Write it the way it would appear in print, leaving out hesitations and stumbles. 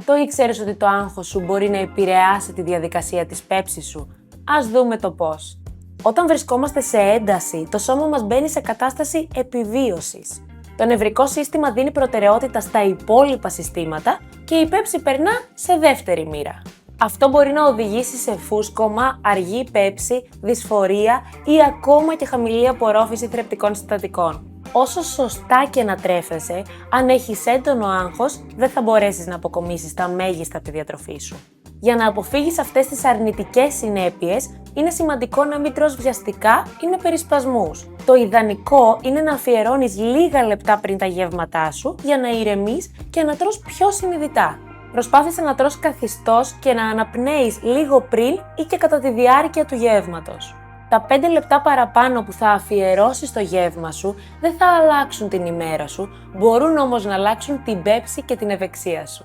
Το ήξερες ότι το άγχος σου μπορεί να επηρεάσει τη διαδικασία της πέψης σου? Ας δούμε το πώς. Όταν βρισκόμαστε σε ένταση, το σώμα μας μπαίνει σε κατάσταση επιβίωσης. Το νευρικό σύστημα δίνει προτεραιότητα στα υπόλοιπα συστήματα και η πέψη περνά σε δεύτερη μοίρα. Αυτό μπορεί να οδηγήσει σε φούσκωμα, αργή πέψη, δυσφορία ή ακόμα και χαμηλή απορρόφηση θρεπτικών συστατικών. Όσο σωστά και να τρέφεσαι, αν έχεις έντονο άγχος, δεν θα μπορέσεις να αποκομίσεις τα μέγιστα από τη διατροφή σου. Για να αποφύγεις αυτές τις αρνητικές συνέπειες, είναι σημαντικό να μην τρως βιαστικά ή με περισπασμούς. Το ιδανικό είναι να αφιερώνεις λίγα λεπτά πριν τα γεύματά σου για να ηρεμείς και να τρως πιο συνειδητά. Προσπάθησε να τρως καθιστός και να αναπνέεις λίγο πριν ή και κατά τη διάρκεια του γεύματος. Τα 5 λεπτά παραπάνω που θα αφιερώσεις στο γεύμα σου δεν θα αλλάξουν την ημέρα σου, μπορούν όμως να αλλάξουν την πέψη και την ευεξία σου.